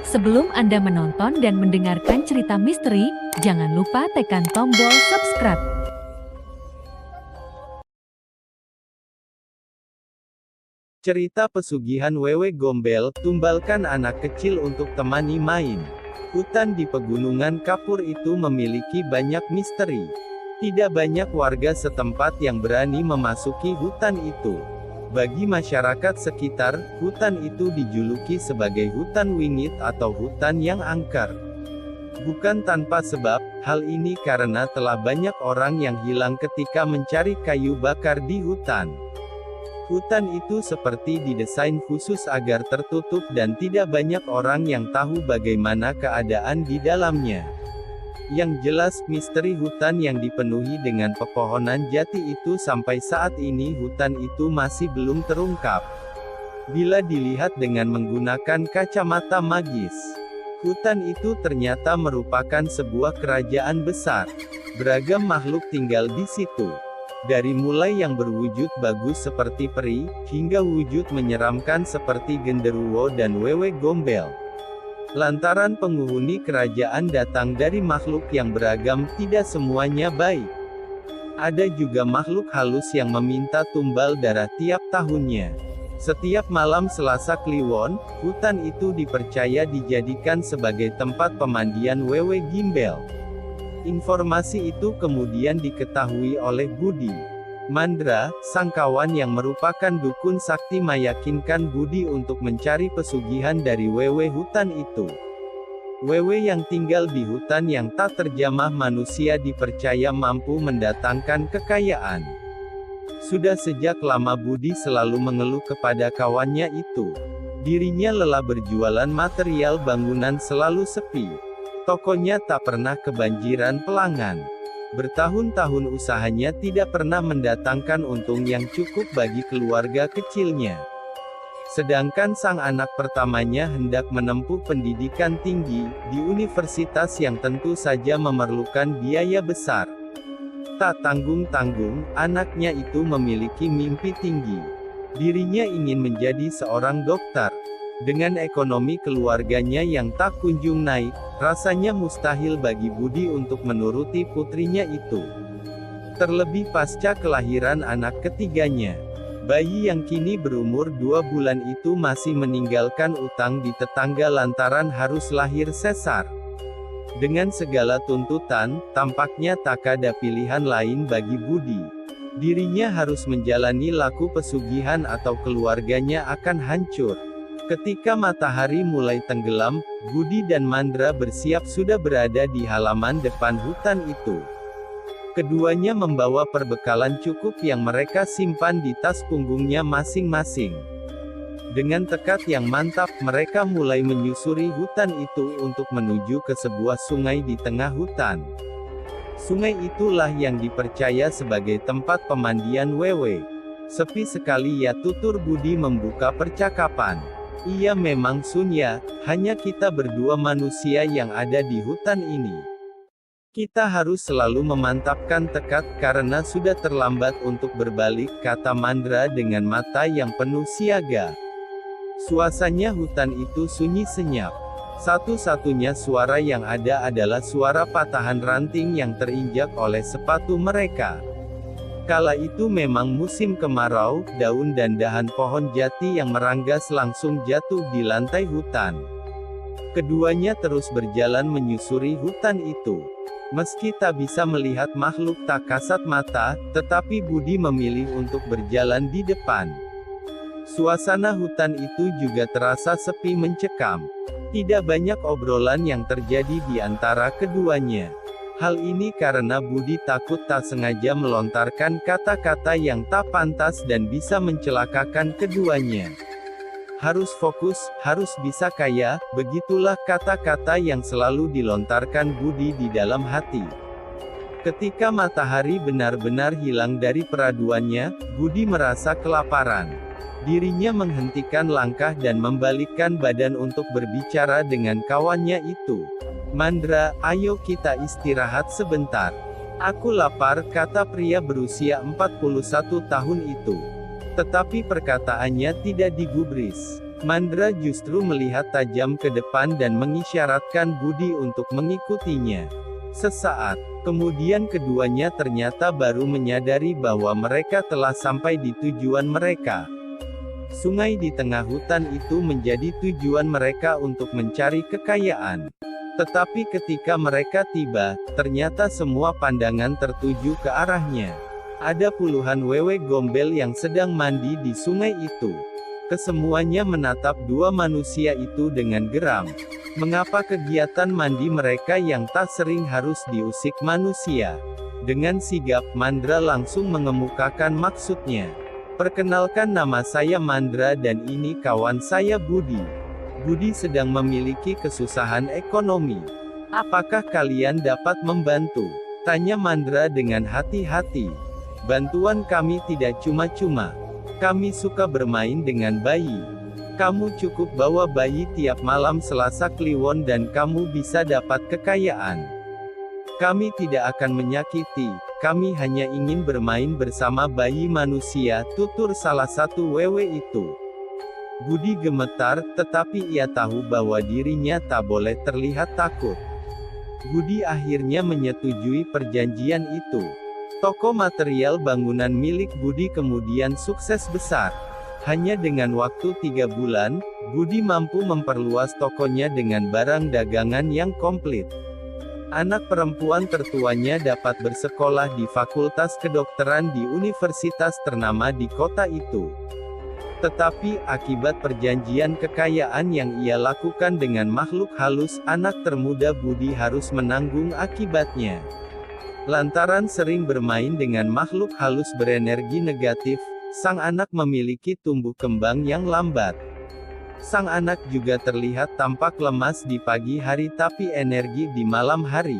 Sebelum Anda menonton dan mendengarkan cerita misteri, jangan lupa tekan tombol subscribe. Cerita pesugihan Wewe Gombel, tumbalkan anak kecil untuk temani main. Hutan di pegunungan kapur itu memiliki banyak misteri. Tidak banyak warga setempat yang berani memasuki hutan itu. Bagi masyarakat sekitar, hutan itu dijuluki sebagai hutan wingit atau hutan yang angker. Bukan tanpa sebab, hal ini karena telah banyak orang yang hilang ketika mencari kayu bakar di hutan. Hutan itu seperti didesain khusus agar tertutup dan tidak banyak orang yang tahu bagaimana keadaan di dalamnya. Yang jelas, misteri hutan yang dipenuhi dengan pepohonan jati itu sampai saat ini hutan itu masih belum terungkap. Bila dilihat dengan menggunakan kacamata magis, hutan itu ternyata merupakan sebuah kerajaan besar. Beragam makhluk tinggal di situ. Dari mulai yang berwujud bagus seperti peri, hingga wujud menyeramkan seperti genderuwo dan wewe gombel. Lantaran penghuni kerajaan datang dari makhluk yang beragam, tidak semuanya baik. Ada juga makhluk halus yang meminta tumbal darah tiap tahunnya. Setiap malam Selasa Kliwon, hutan itu dipercaya dijadikan sebagai tempat pemandian wewe gimbel. Informasi itu kemudian diketahui oleh Budi. Mandra, sang kawan yang merupakan dukun sakti meyakinkan Budi untuk mencari pesugihan dari wewe hutan itu. Wewe yang tinggal di hutan yang tak terjamah manusia dipercaya mampu mendatangkan kekayaan. Sudah sejak lama Budi selalu mengeluh kepada kawannya itu. Dirinya lelah berjualan material bangunan selalu sepi. Tokonya tak pernah kebanjiran pelanggan. Bertahun-tahun usahanya tidak pernah mendatangkan untung yang cukup bagi keluarga kecilnya. Sedangkan sang anak pertamanya hendak menempuh pendidikan tinggi, di universitas yang tentu saja memerlukan biaya besar. Tak tanggung-tanggung, anaknya itu memiliki mimpi tinggi. Dirinya ingin menjadi seorang dokter. Dengan ekonomi keluarganya yang tak kunjung naik, rasanya mustahil bagi Budi untuk menuruti putrinya itu. Terlebih pasca kelahiran anak ketiganya. Bayi yang kini berumur 2 bulan itu masih meninggalkan utang di tetangga lantaran harus lahir sesar. Dengan segala tuntutan, tampaknya tak ada pilihan lain bagi Budi. Dirinya harus menjalani laku pesugihan atau keluarganya akan hancur. Ketika matahari mulai tenggelam, Budi dan Mandra bersiap sudah berada di halaman depan hutan itu. Keduanya membawa perbekalan cukup yang mereka simpan di tas punggungnya masing-masing. Dengan tekad yang mantap, mereka mulai menyusuri hutan itu untuk menuju ke sebuah sungai di tengah hutan. Sungai itulah yang dipercaya sebagai tempat pemandian wewe. Sepi sekali ya, tutur Budi membuka percakapan. Iya memang Sunya, hanya kita berdua manusia yang ada di hutan ini. Kita harus selalu memantapkan tekad karena sudah terlambat untuk berbalik, kata Mandra dengan mata yang penuh siaga. Suasana hutan itu sunyi senyap. Satu-satunya suara yang ada adalah suara patahan ranting yang terinjak oleh sepatu mereka. Kala itu memang musim kemarau, daun dan dahan pohon jati yang meranggas langsung jatuh di lantai hutan. Keduanya terus berjalan menyusuri hutan itu. Meski tak bisa melihat makhluk tak kasat mata, tetapi Budi memilih untuk berjalan di depan. Suasana hutan itu juga terasa sepi mencekam. Tidak banyak obrolan yang terjadi di antara keduanya. Hal ini karena Budi takut tak sengaja melontarkan kata-kata yang tak pantas dan bisa mencelakakan keduanya. Harus fokus, harus bisa kaya, begitulah kata-kata yang selalu dilontarkan Budi di dalam hati. Ketika matahari benar-benar hilang dari peraduannya, Budi merasa kelaparan. Dirinya menghentikan langkah dan membalikkan badan untuk berbicara dengan kawannya itu. Mandra, ayo kita istirahat sebentar. Aku lapar, kata pria berusia 41 tahun itu. Tetapi perkataannya tidak digubris. Mandra justru melihat tajam ke depan dan mengisyaratkan Budi untuk mengikutinya. Sesaat kemudian keduanya ternyata baru menyadari bahwa mereka telah sampai di tujuan mereka. Sungai di tengah hutan itu menjadi tujuan mereka untuk mencari kekayaan. Tetapi ketika mereka tiba, ternyata semua pandangan tertuju ke arahnya. Ada puluhan wewe gombel yang sedang mandi di sungai itu. Kesemuanya menatap dua manusia itu dengan geram. Mengapa kegiatan mandi mereka yang tak sering harus diusik manusia? Dengan sigap, Mandra langsung mengemukakan maksudnya. Perkenalkan, nama saya Mandra dan ini kawan saya Budi. Budi sedang memiliki kesusahan ekonomi. Apakah kalian dapat membantu? Tanya Mandra dengan hati-hati. Bantuan kami tidak cuma-cuma. Kami suka bermain dengan bayi. Kamu cukup bawa bayi tiap malam Selasa Kliwon dan kamu bisa dapat kekayaan. Kami tidak akan menyakiti, kami hanya ingin bermain bersama bayi manusia, tutur salah satu wewe itu. Budi gemetar, tetapi ia tahu bahwa dirinya tak boleh terlihat takut. Budi akhirnya menyetujui perjanjian itu. Toko material bangunan milik Budi kemudian sukses besar. Hanya dengan waktu 3 bulan, Budi mampu memperluas tokonya dengan barang dagangan yang komplit. Anak perempuan tertuanya dapat bersekolah di Fakultas Kedokteran di universitas ternama di kota itu. Tetapi, akibat perjanjian kekayaan yang ia lakukan dengan makhluk halus, anak termuda Budi harus menanggung akibatnya. Lantaran sering bermain dengan makhluk halus berenergi negatif, sang anak memiliki tumbuh kembang yang lambat. Sang anak juga terlihat tampak lemas di pagi hari tapi energi di malam hari.